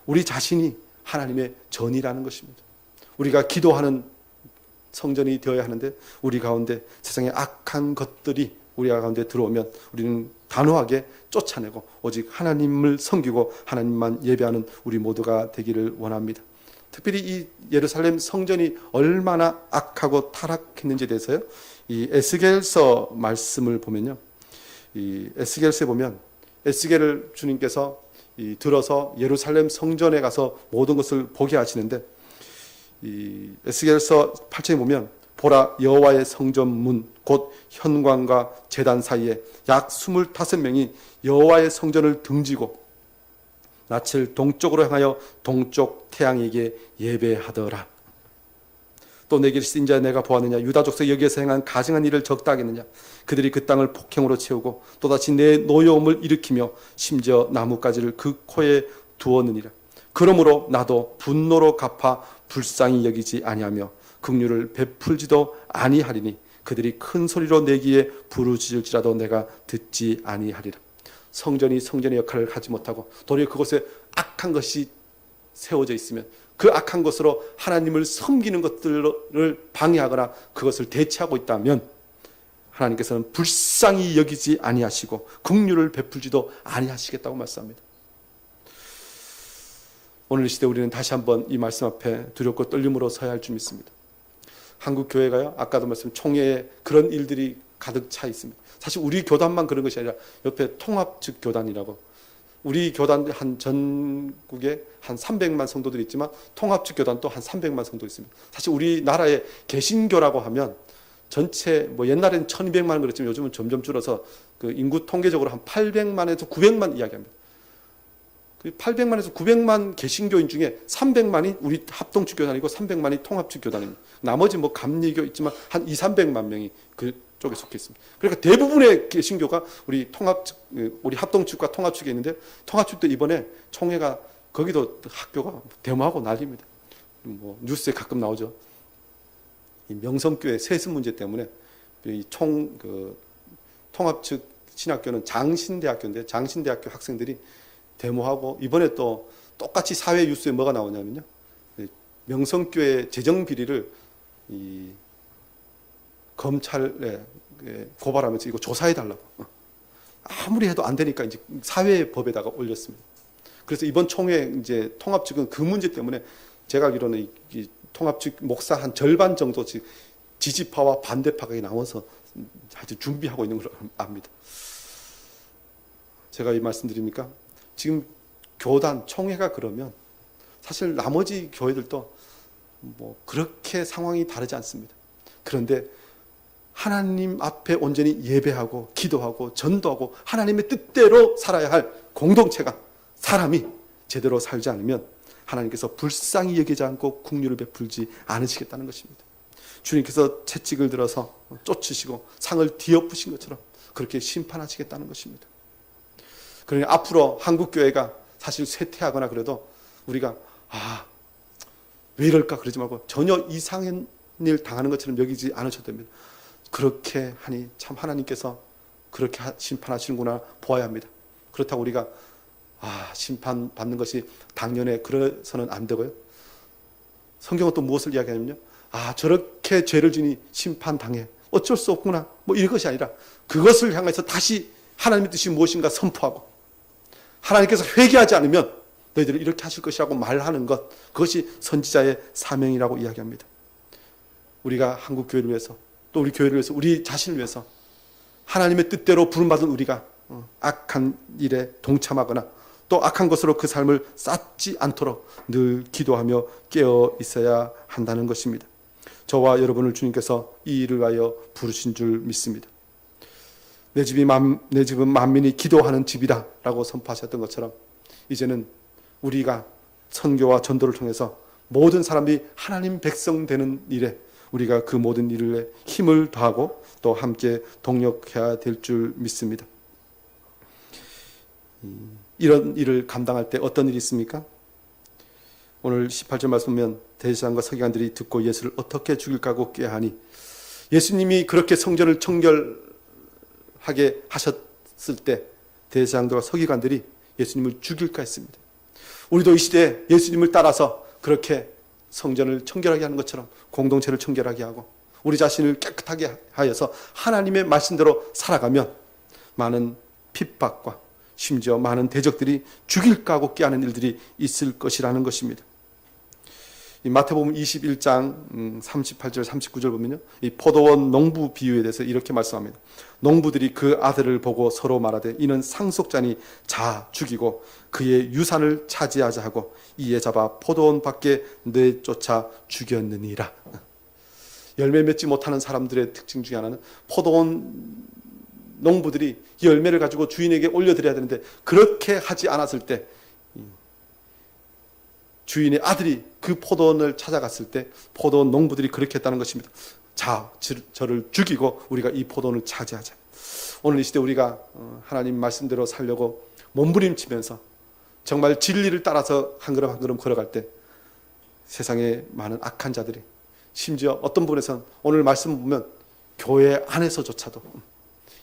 우리 자신이 하나님의 전이라는 것입니다. 우리가 기도하는 성전이 되어야 하는데, 우리 가운데 세상의 악한 것들이 우리 가운데 들어오면 우리는 단호하게 쫓아내고 오직 하나님을 섬기고 하나님만 예배하는 우리 모두가 되기를 원합니다. 특별히 이 예루살렘 성전이 얼마나 악하고 타락했는지에 대해서요, 이 에스겔서 말씀을 보면요, 이 에스겔서에 보면 에스겔을 주님께서 들어서 예루살렘 성전에 가서 모든 것을 보게 하시는데, 이 에스겔서 8장에 보면 보라, 여호와의 성전 문 곧 현관과 제단 사이에 약 25명이 여호와의 성전을 등지고 낯을 동쪽으로 향하여 동쪽 태양에게 예배하더라. 또 내게 쓰인 자 내가 보았느냐, 유다 족속 여기에서 행한 가증한 일을 적다 하겠느냐. 그들이 그 땅을 폭행으로 채우고 또다시 내 노여움을 일으키며 심지어 나뭇가지를 그 코에 두었느니라. 그러므로 나도 분노로 갚아 불쌍히 여기지 아니하며 긍휼을 베풀지도 아니하리니 그들이 큰 소리로 내기에 부르짖을지라도 내가 듣지 아니하리라. 성전이 성전의 역할을 하지 못하고 도리어 그곳에 악한 것이 세워져 있으면 그 악한 것으로 하나님을 섬기는 것들을 방해하거나 그것을 대체하고 있다면 하나님께서는 불쌍히 여기지 아니하시고 긍휼을 베풀지도 아니하시겠다고 말씀합니다. 오늘 이 시대 우리는 다시 한번 이 말씀 앞에 두렵고 떨림으로 서야 할 줄 믿습니다. 한국 교회가요, 아까도 말씀 총회에 그런 일들이 가득 차 있습니다. 사실 우리 교단만 그런 것이 아니라 옆에 통합측 교단이라고, 우리 교단 한 전국에 한 300만 성도들이 있지만 통합측 교단도 한 300만 성도 있습니다. 사실 우리나라의 개신교라고 하면 전체 뭐 옛날에는 1200만 그랬지만 요즘은 점점 줄어서 그 인구 통계적으로 한 800만에서 900만 이야기합니다. 그 800만에서 900만 개신교인 중에 300만이 우리 합동측 교단이고 300만이 통합측 교단입니다. 나머지 뭐 감리교 있지만 한 200~300만 명이 그쪽에 속해 있습니다. 그러니까 대부분의 개신교가 우리 우리 합동측과 통합측에 있는데, 통합측도 이번에 총회가 거기도 학교가 데모하고 난립니다. 뭐 뉴스에 가끔 나오죠. 이 명성교회 세습 문제 때문에 이 통합측 신학교는 장신대학교인데 장신대학교 학생들이 데모하고, 이번에 또 똑같이 사회 뉴스에 뭐가 나오냐면요, 명성교회 재정 비리를 이 검찰에 고발하면서 이거 조사해달라고, 아무리 해도 안 되니까 이제 사회법에다가 올렸습니다. 그래서 이번 총회 이제 통합 측은 그 문제 때문에 제가 알기로는 이 통합 측 목사 한 절반 정도 지지파와 반대파가 나와서 아주 준비하고 있는 걸로 압니다. 제가 이 말씀드립니까? 지금 교단 총회가 그러면 사실 나머지 교회들도 뭐 그렇게 상황이 다르지 않습니다. 그런데 하나님 앞에 온전히 예배하고 기도하고 전도하고 하나님의 뜻대로 살아야 할 공동체가, 사람이 제대로 살지 않으면 하나님께서 불쌍히 여기지 않고 긍휼을 베풀지 않으시겠다는 것입니다. 주님께서 채찍을 들어서 쫓으시고 상을 뒤엎으신 것처럼 그렇게 심판하시겠다는 것입니다. 그러니 앞으로 한국교회가 사실 쇠퇴하거나 그래도 우리가 왜 이럴까 그러지 말고 전혀 이상한 일 당하는 것처럼 여기지 않으셔도 됩니다. 그렇게 하니 참 하나님께서 그렇게 심판하시는구나 보아야 합니다. 그렇다고 우리가 심판받는 것이 당연해 그래서는 안 되고요. 성경은 또 무엇을 이야기하냐면요, 저렇게 죄를 지니 심판당해, 어쩔 수 없구나 뭐 이런 것이 아니라 그것을 향해서 다시 하나님의 뜻이 무엇인가 선포하고 하나님께서 회개하지 않으면 너희들은 이렇게 하실 것이라고 말하는 것, 그것이 선지자의 사명이라고 이야기합니다. 우리가 한국 교회를 위해서 또 우리 교회를 위해서 우리 자신을 위해서 하나님의 뜻대로 부름받은 우리가 악한 일에 동참하거나 또 악한 것으로 그 삶을 쌓지 않도록 늘 기도하며 깨어 있어야 한다는 것입니다. 저와 여러분을 주님께서 이 일을 위하여 부르신 줄 믿습니다. 내 집은 만민이 기도하는 집이다 라고 선포하셨던 것처럼 이제는 우리가 선교와 전도를 통해서 모든 사람이 하나님 백성 되는 일에 우리가 그 모든 일에 힘을 더하고 또 함께 동력해야 될 줄 믿습니다. 이런 일을 감당할 때 어떤 일이 있습니까? 오늘 18절 말씀 보면 대제사장과 서기관들이 듣고 예수를 어떻게 죽일까 하고 꾀하니, 예수님이 그렇게 성전을 청결하게 하셨을 때 대제사장들과 서기관들이 예수님을 죽일까 했습니다. 우리도 이 시대에 예수님을 따라서 그렇게 성전을 청결하게 하는 것처럼 공동체를 청결하게 하고 우리 자신을 깨끗하게 하여서 하나님의 말씀대로 살아가면 많은 핍박과 심지어 많은 대적들이 죽일까 하고 꾀하는 일들이 있을 것이라는 것입니다. 이 마태복음 21장 38절 39절 보면요, 이 포도원 농부 비유에 대해서 이렇게 말씀합니다. 농부들이 그 아들을 보고 서로 말하되 이는 상속자니 자 죽이고 그의 유산을 차지하자 하고 이에 잡아 포도원 밖에 내쫓아 죽였느니라. 열매 맺지 못하는 사람들의 특징 중에 하나는 포도원 농부들이 열매를 가지고 주인에게 올려드려야 되는데 그렇게 하지 않았을 때 주인의 아들이 그 포도원을 찾아갔을 때 포도원 농부들이 그렇게 했다는 것입니다. 자, 저를 죽이고 우리가 이 포도원을 차지하자. 오늘 이 시대 우리가 하나님 말씀대로 살려고 몸부림치면서 정말 진리를 따라서 한 걸음 한 걸음 걸어갈 때 세상에 많은 악한 자들이, 심지어 어떤 부분에서는 오늘 말씀 보면 교회 안에서조차도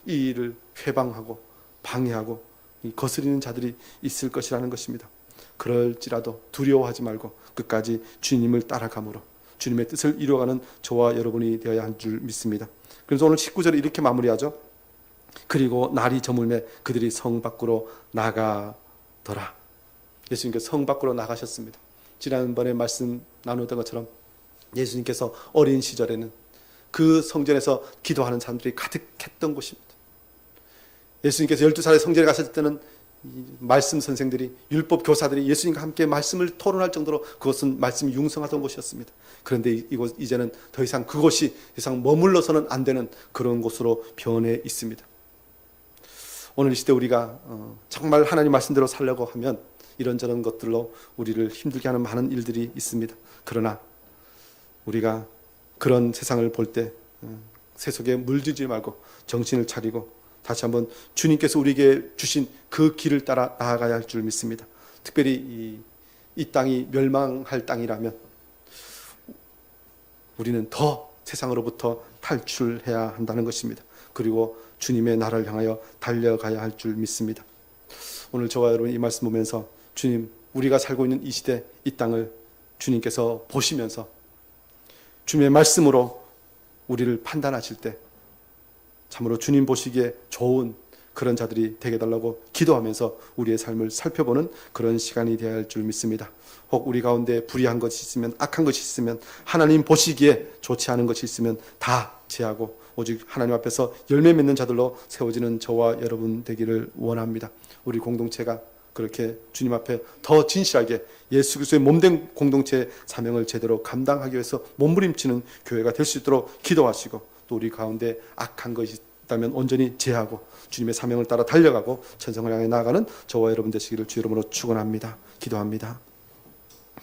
이 일을 회방하고 방해하고 거스리는 자들이 있을 것이라는 것입니다. 그럴지라도 두려워하지 말고 끝까지 주님을 따라감으로 주님의 뜻을 이루어가는 저와 여러분이 되어야 할 줄 믿습니다. 그래서 오늘 19절에 이렇게 마무리하죠. 그리고 날이 저물매 그들이 성 밖으로 나가더라. 예수님께서 성 밖으로 나가셨습니다. 지난번에 말씀 나누던 것처럼 예수님께서 어린 시절에는 그 성전에서 기도하는 사람들이 가득했던 곳입니다. 예수님께서 12살에 성전에 가셨을 때는 말씀 선생들이, 율법 교사들이 예수님과 함께 말씀을 토론할 정도로 그것은 말씀이 융성하던 곳이었습니다. 그런데 이곳 이제는 더 이상 그곳이 더 이상 머물러서는 안 되는 그런 곳으로 변해 있습니다. 오늘 이 시대 우리가 정말 하나님 말씀대로 살려고 하면 이런저런 것들로 우리를 힘들게 하는 많은 일들이 있습니다. 그러나 우리가 그런 세상을 볼 때 세속에 물들지 말고 정신을 차리고 다시 한번 주님께서 우리에게 주신 그 길을 따라 나아가야 할 줄 믿습니다. 특별히 이 땅이 멸망할 땅이라면 우리는 더 세상으로부터 탈출해야 한다는 것입니다. 그리고 주님의 나라를 향하여 달려가야 할 줄 믿습니다. 오늘 저와 여러분 이 말씀 보면서 주님, 우리가 살고 있는 이 시대, 이 땅을 주님께서 보시면서 주님의 말씀으로 우리를 판단하실 때 참으로 주님 보시기에 좋은 그런 자들이 되게 달라고 기도하면서 우리의 삶을 살펴보는 그런 시간이 되어야 할 줄 믿습니다. 혹 우리 가운데 불의한 것이 있으면, 악한 것이 있으면, 하나님 보시기에 좋지 않은 것이 있으면 다 제하고 오직 하나님 앞에서 열매 맺는 자들로 세워지는 저와 여러분 되기를 원합니다. 우리 공동체가 그렇게 주님 앞에 더 진실하게 예수 그리스도의 몸된 공동체의 사명을 제대로 감당하기 위해서 몸부림치는 교회가 될 수 있도록 기도하시고, 또 우리 가운데 악한 것이 있다면 온전히 제하고 주님의 사명을 따라 달려가고 천성을 향해 나아가는 저와 여러분 되시기를 주 이름으로 축원합니다. 기도합니다.